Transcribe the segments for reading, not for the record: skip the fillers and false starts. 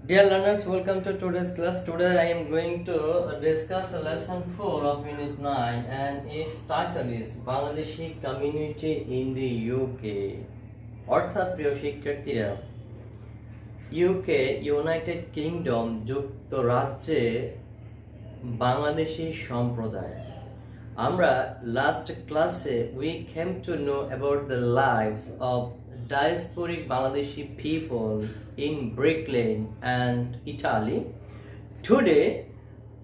Dear learners, welcome to today's class. Today I am going to discuss lesson 4 of Unit 9 and its title is Bangladeshi Community in the UK. অর্থাৎ প্রিয় শিক্ষার্থীরা UK United kingdom যুক্তরাজ্যে বাংলাদেশি সম্প্রদায় আমরা last ক্লাসে we came to know about the lives of diasporic Bangladeshi people in Brick Lane and Italy. Today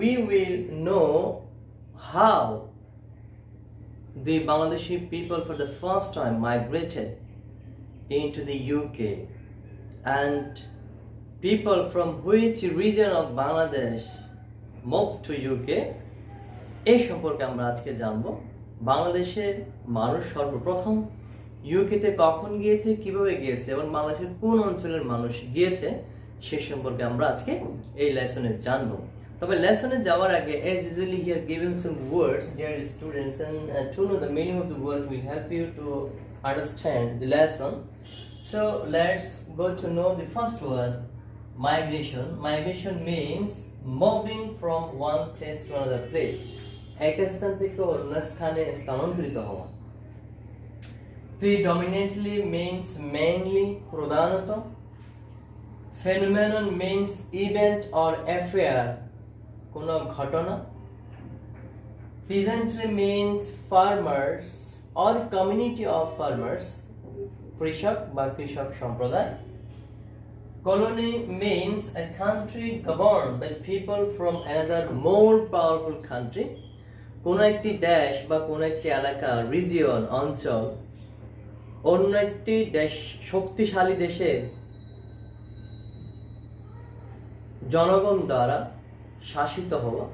we will know how the Bangladeshi people for the first time migrated into the UK and people from which region of Bangladesh moved to UK. এই সম্পর্কে আমরা আজকে জানব। বাংলাদেশের মানুষ সর্বপ্রথম ইউকেতে কখন গিয়েছে, কিভাবে গিয়েছে এবং বাংলাদেশের কোন অঞ্চলের মানুষ গিয়েছে সে সম্পর্কে আমরা আজকে এই লেসনে জানব। তবে লেসনে যাওয়ার আগে as usually here given some words dear students and to know the meaning of the word will help you to understand the lesson. So let's go to know the first word, migration. Migration means moving from one place to another place. এক স্থান থেকে অন্য স্থানে স্থানান্তরিত হওয়া। Predominantly means mainly, প্রধানত। Phenomenon means event or affair, কোনো ঘটনা। Peasantry means farmers or community of farmers, কৃষক বা কৃষক সম্প্রদায়। Colony means a country governed by people from another more powerful country, কোন একটি দেশ বা কোন একটি এলাকা, রিজিয়ন, অঞ্চল অন্য একটি দেশ, শক্তিশালী দেশের জনগণ দ্বারা শাসিত হওয়া,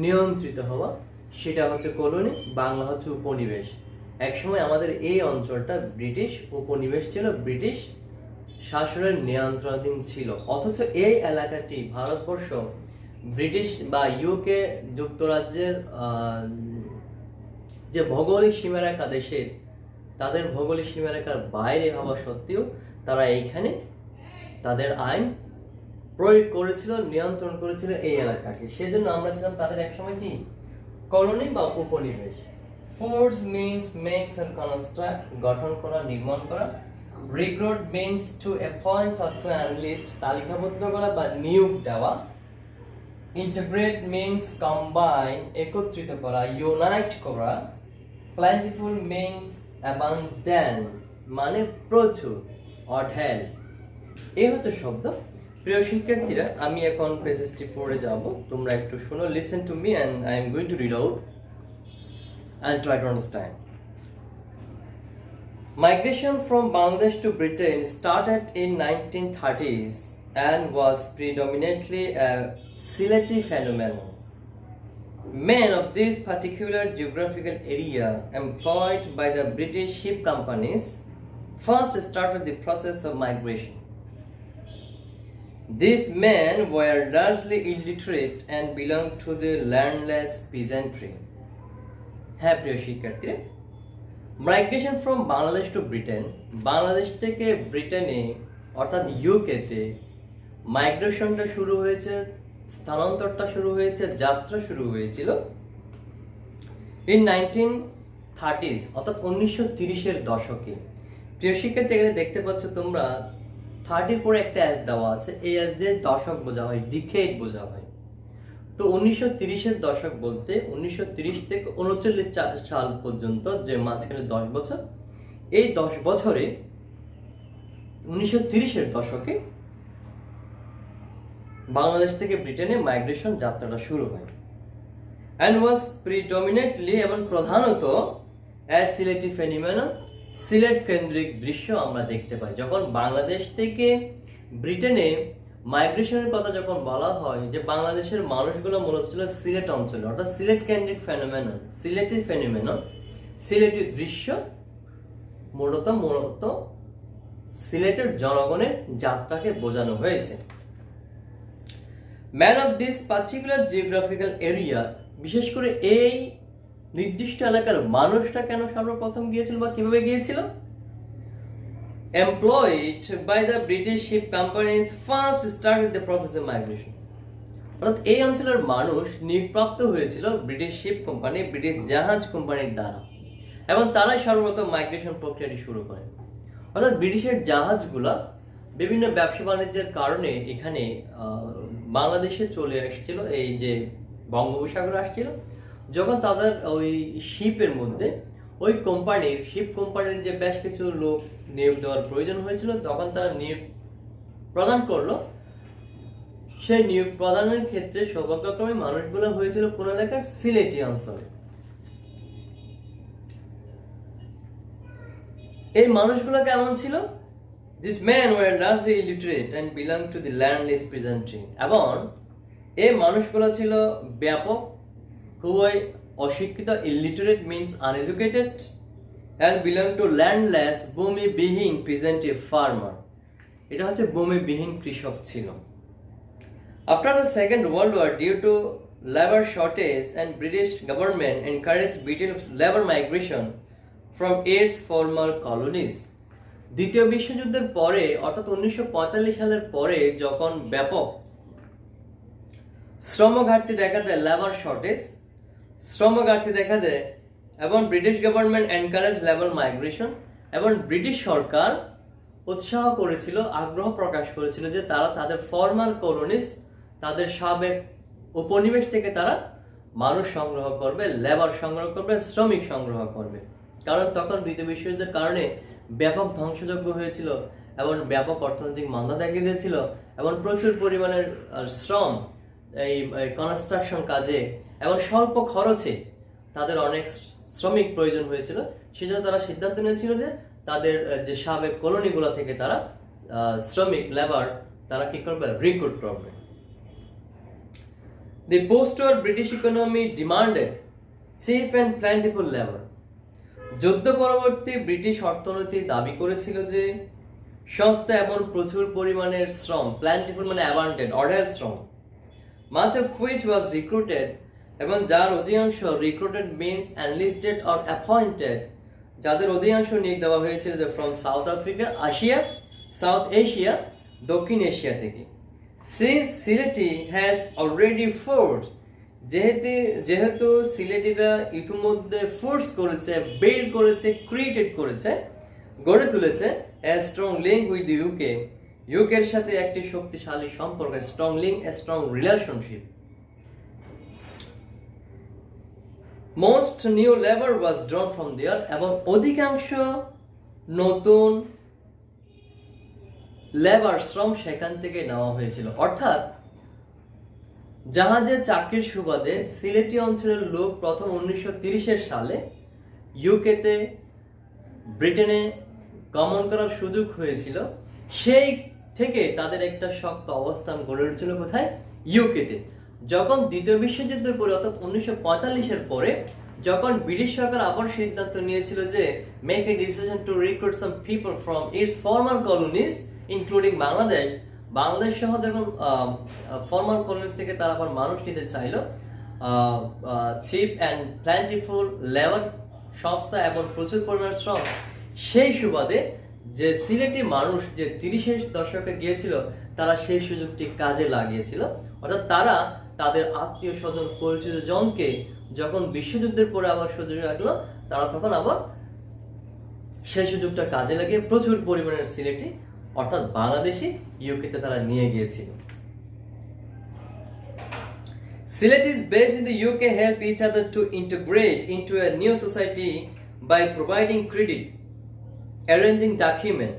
নিয়ন্ত্রিত হওয়া, সেটা হচ্ছে কলোনি, বাংলা হচ্ছে উপনিবেশ। একসময় আমাদের এই অঞ্চলটা ব্রিটিশ উপনিবেশ ছিল, ব্রিটিশ শাসনের নিয়ন্ত্রণাধীন ছিল। অথচ এই এলাকাটি ভারতবর্ষ ব্রিটিশ বা ইউকে যুক্তরাজ্যের যে ভৌগোলিক সীমারেখা দেশের, তাদের ভৌগোলিক সীমারেখার বাইরে হওয়া সত্ত্বেও তারা এইখানে তাদের আইন প্রয়োগ করেছিল, নিয়ন্ত্রণ করেছিল এই এলাকাকে। সেজন্য আমরা ছিলাম তাদের একসময় কি কলোনি বা উপনিবেশ। Force means makes or construct, গঠন করা, নির্মাণ করা। Recruit means to appoint or to enlist, তালিকাবদ্ধ করা বা নিয়োগ দেওয়া। ইন্টিগ্রেট মিন্স কম্বাইন, একত্রিত করা, ইউনাইট করা। প্ল্যান্টিফুল মিন্স অ্যাবান্ডেন্ট, মানে প্রচুর, অঢেল। এই হচ্ছে শব্দ। প্রিয় শিক্ষার্থীরা, আমি এখন পেজেসটি পড়ে যাব, তোমরা একটু শোনো। Listen to me and I am going to read out and try to understand. Migration from Bangladesh to Britain started in 1930s and was predominantly a Sylheti phenomenon. Men of this particular geographical area employed by the British ship companies first started the process of migration. These men were largely illiterate and belonged to the landless peasantry. হ্যাঁ প্রিয় শিক্ষার্থীরা, migration from Bangladesh to Britain, Bangladesh থেকে ব্রিটেনে অর্থাৎ ইউকেতে মাইগ্রেশনটা শুরু হয়েছে, স্থানান্তরটা শুরু হয়েছে, যাত্রা শুরু হয়েছিল ইন 1930s অর্থাৎ 1930-এর দশকে। প্রিয় শিক্ষার্থী, এখানে দেখতে পাচ্ছ তোমরা 30 পরে একটা অ্যাজ দেওয়া আছে, এই অ্যাজ দিয়ে দশক বোঝা হয়, ডিকেড বোঝা হয়। তো 1930-এর দশক বলতে 1930 থেকে 39 সাল পর্যন্ত, যে মাঝখানে 10 বছর, এই 10 বছরে 1930-এর দশকে বাংলাদেশ থেকে ব্রিটেনে মাইগ্রেশন যাত্রাটা শুরু হয়। অ্যান্ড ওয়াজ প্রিডমিনেন্টলি, এবং প্রধানত অ্যাজ সিলেটি ফেনোমেনন, সিলেট কেন্দ্রিক দৃশ্য আমরা দেখতে পাই। যখন বাংলাদেশ থেকে ব্রিটেনে মাইগ্রেশনের কথা যখন বলা হয়, যে বাংলাদেশের মানুষগুলো মূলত ছিল সিলেট অঞ্চলে, অর্থাৎ সিলেট কেন্দ্রিক ফেনোমেনন, সিলেটি ফেনোমেনন, সিলেটি দৃশ্য, মূলত সিলেটের জনগণের যাত্রাকে বোঝানো হয়েছে। Man of this particular geographical area, বিশেষ করে এই নির্দিষ্ট এলাকার মানুষটা কেন সর্বপ্রথম গিয়েছিল বা কিভাবে গিয়েছিল? employed by the British ship companies first started the process of migration. অর্থাৎ এই অঞ্চলের মানুষ নিয়োগপ্রাপ্ত হয়েছিল ব্রিটিশ শিপ কোম্পানি, ব্রিটিশ জাহাজ কোম্পানির দ্বারা, এবং তারাই সর্বপ্রথম মাইগ্রেশন প্রক্রিয়াটি শুরু করে। অর্থাৎ ব্রিটিশের জাহাজগুলা বিভিন্ন ব্যবসা বাণিজ্যের কারণে এখানে বাংলাদেশে চলে আসছিল, এই যে বঙ্গোপসাগরে আসছিল। যখন তাদের ওই শিপের মধ্যে ওই শিপ কোম্পানির যে বেশ কিছু লোক নিয়োগ দেওয়ার প্রয়োজন হয়েছিল, তখন তারা নিয়োগ প্রদান করলো। সেই নিয়োগ প্রদানের ক্ষেত্রে সৌভাগ্যক্রমে মানুষগুলো হয়েছিল কোন এলাকার? সিলেটি অঞ্চলে। এই মানুষগুলো কেমন ছিল? These men were largely illiterate and belonged to the landless peasantry. এবং এই মানুষগুলো ছিল ব্যাপক খুবই অশিক্ষিত, illiterate means uneducated, and belong to landless ভূমিবিহীন peasantry farmer. এটা হচ্ছে ভূমিবিহীন কৃষক ছিল। After the Second World War, due to labor shortage and British government encouraged British labor migration from its former colonies. দ্বিতীয় বিশ্বযুদ্ধের পরে অর্থাৎ 1945 সালের পরে যখন ব্যাপক শ্রম ঘাটতি দেখা দেয়, লেবার শর্টেজ, শ্রম ঘাটতি দেখা দেয়, এবং British government encourage labour migration, এবং ব্রিটিশ সরকার উৎসাহ করেছিল, আগ্রহ প্রকাশ করেছিল যে তারা তাদের ফর্মার কলোনিস, তাদের সাবেক উপনিবেশ থেকে তারা মানুষ সংগ্রহ করবে, লেবার সংগ্রহ করবে, শ্রমিক সংগ্রহ করবে। কারণ তখন দ্বিতীয় বিশ্বযুদ্ধের কারণে ব্যাপক ধ্বংসযজ্ঞ হয়েছিল এবং ব্যাপক অর্থনৈতিক মন্দা দেখা দিয়েছিল, এবং প্রচুর পরিমাণের শ্রম এই কনস্ট্রাকশন কাজে এবং স্বল্প খরচে তাদের অনেক শ্রমিক প্রয়োজন হয়েছিল। সেজন্য তারা সিদ্ধান্ত নিয়েছিল যে তাদের যে সাবেক কলোনিগুলো থেকে তারা শ্রমিক লেবার তারা কি করবে? রিক্রুট করবে। The post-war British economy demanded cheap and plentiful labor. যুদ্ধ পরবর্তী ব্রিটিশ অর্থনীতি দাবি করেছিল যে সস্তা এবং প্রচুর পরিমাণের শ্রম, প্ল্যান্টিফুল মানে অ্যাবান্ডেন্ট, অর্ডার শ্রম, much of which was recruited, এবং যার অধিকাংশ recruited means enlisted or appointed, যাদের অধিকাংশ নিয়োগ দেওয়া হয়েছিল যে from south Africa, Asia, south Asia, দক্ষিণ এশিয়া থেকে। Since Sylhet has already forced, যেহেতু সিলেটিরা ইতিমধ্যে ফোর্স করেছে, বিল্ড করেছে, ক্রিয়েটেড করেছে, গড়ে তুলেছে a strong link with the UK, ইউকের সাথে একটি শক্তিশালী সম্পর্ক, strong link, a strong relationship. Most new labor was drawn from there, এবং অধিকাংশ নতুন লেবার শ্রম সেখান থেকে নেওয়া হয়েছিল। অর্থাৎ জাহাজের চাকরির সুবাদে সিলেটি অঞ্চলের লোক প্রথম 1930 সালে ইউকেতে, ব্রিটেনে গমন করার সুযোগ হয়েছিল। সেই থেকে তাদের একটা শক্ত অবস্থান গড়ে উঠেছিল কোথায়? ইউকেতে। যখন দ্বিতীয় বিশ্বযুদ্ধের পরে অর্থাৎ 1945 পরে যখন ব্রিটিশ সরকার আবার সিদ্ধান্ত নিয়েছিল যে make a decision two recruit some people from its former colonies including Bangladesh সহ যখন ফর্মাল কলোনিজ থেকে তারা আবার মানুষ নিতে চাইল, চিপ অ্যান্ড প্ল্যান্টিফুল লেবার, সস্তা এবং প্রচুর পরিমাণের শ্রম, সেই সুবাদে যে সিলেটি মানুষ যে 30-এর দশকে গিয়েছিল তারা সেই সুযোগটি কাজে লাগিয়েছিল। অর্থাৎ তারা তাদের আত্মীয় স্বজন পরিচিত জনকে যখন বিশ্বযুদ্ধের পরে আবার সুযোগ লাগলো, তারা তখন আবার সেই সুযোগটা কাজে লাগিয়ে প্রচুর পরিমাণের সিলেটি অর্থাৎ বাংলাদেশি ইউকেতে তারা নিয়ে গিয়েছিল। Siletis based in the UK help each other to integrate into a new society by providing credit, arranging document,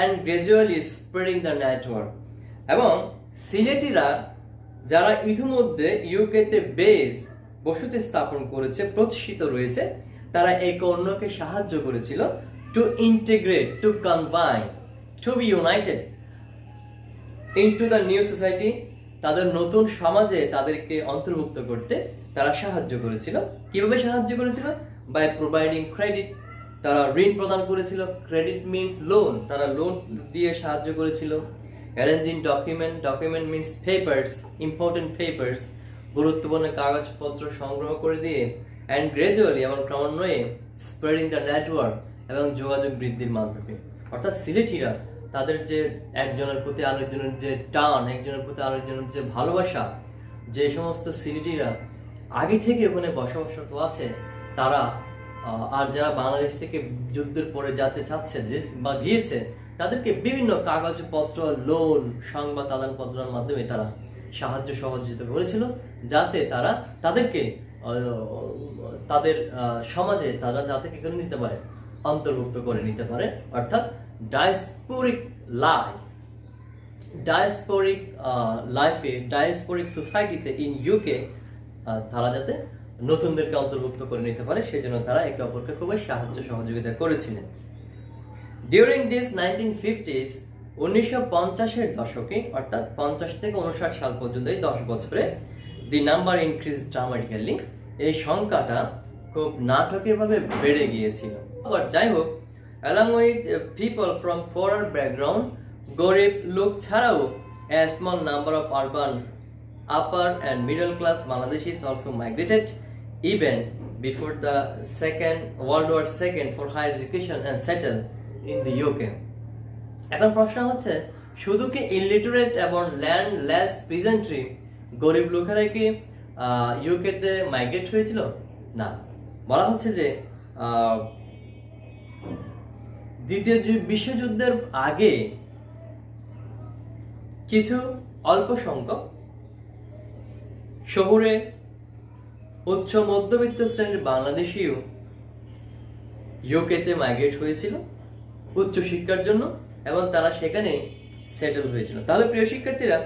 and gradually spreading the network. এবং সিলেটিরা যারা ইতিমধ্যে ইউকেতে বসতি স্থাপন করেছে, প্রতিষ্ঠিত রয়েছে, তারা একে অন্যকে সাহায্য করেছিল to integrate, to combine, to be united into the new society, তাদের নতুন সমাজে তাদেরকে অন্তর্ভুক্ত করতে তারা সাহায্য করেছিল। কিভাবে সাহায্য করেছিল? বাই প্রোভাইডিং ক্রেডিট, তারা ঋণ প্রদান করেছিল। ক্রেডিট মিনস লোন, তারা লোন দিয়ে সাহায্য করেছিল। Arranging document means papers, important papers, গুরুত্বপূর্ণ কাগজপত্র সংগ্রহ করে দিয়ে। অ্যান্ড গ্রাজুয়ালি এবং ক্রমান্বয়ে স্প্রেডিং দ্য নেটওয়ার্ক, এবং যোগাযোগ বৃদ্ধির মাধ্যমে। অর্থাৎ সিলেটিরা তাদের যে একজনের প্রতি আরেকজনের যে টান, একজনের প্রতি আরেকজনের যে ভালোবাসা, যে সমস্ত সিলেটিরা আগে থেকে ওখানে বসবাসরত আছে তারা, আর যারা বাংলাদেশ থেকে যুদ্ধের পরে যেতে চাচ্ছে যে বা গিয়েছে, তাদেরকে বিভিন্ন কাগজপত্র, লোন, সংবাদ আদান প্রদানের মাধ্যমে তারা সাহায্য সহযোগিতা করেছিল, যাতে তারা তাদেরকে তাদের সমাজে তারা যাতে কি করে নিতে পারে, অন্তর্ভুক্ত করে নিতে পারে। অর্থাৎ ডায়াসপোরিক লাইফ, লাইফে, ডায়াসপোরিক সোসাইটিতে ইন ইউকে তারা যাতে নতুনদেরকে অন্তর্ভুক্ত করে নিতে পারে, সেই জন্য তারা একে অপরকে খুবই সাহায্য সহযোগিতা করেছিলেন। ডিউরিং দিস 1950s, 1950-এর দশকে, অর্থাৎ 50 থেকে 59 সাল পর্যন্ত এই 10 বছরে, দি নাম্বার ইনক্রিজ ড্রামাটিক্যালি, এই সংখ্যাটা খুব নাটকীয়ভাবে বেড়ে গিয়েছিল। আবার যাই হোক, along with people from poorer background, গরিব লোক ছাড়াও a small number of urban, upper and middle class Bangladeshis also migrated even before the Second World War II for higher education and settled in the UK. এখন প্রশ্ন হচ্ছে, শুধু কি illiterate এবং landless peasantry গরিব লোকেরাই কি ইউকেতে মাইগ্রেট হয়েছিল? না, বলা হচ্ছে যে দ্বিতীয় বিশ্বযুদ্ধের আগে কিছু অল্প সংখ্যক শহরে উচ্চ মধ্যবিত্ত শ্রেণীর বাংলাদেশীও ইউকেতে মাইগ্রেট হয়েছিল উচ্চ শিক্ষার জন্য, এবং তারা সেখানে সেটেল হয়েছিল। তাহলে প্রিয় শিক্ষার্থীরা,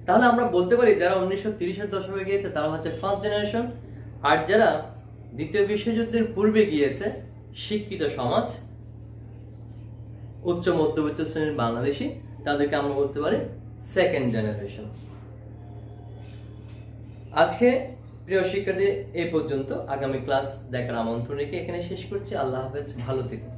তাহলে আমরা বলতে পারি যারা 1930-এর দশকে গিয়েছে তারা হচ্ছে ফার্স্ট জেনারেশন, আর যারা দ্বিতীয় বিশ্বযুদ্ধের পূর্বে গিয়েছে, শিক্ষিত সমাজ, উচ্চ মধ্যবিত্ত শ্রেণীর বাংলাদেশী, তাদেরকে আমরা বলতে পারি সেকেন্ড জেনারেশন। আজকে প্রিয় শিক্ষার্থী এই পর্যন্ত। আগামী ক্লাস দেখার আমন্ত্রণ রেখে এখানে শেষ করছি। আল্লাহ হাফেজ, ভালো থেকো।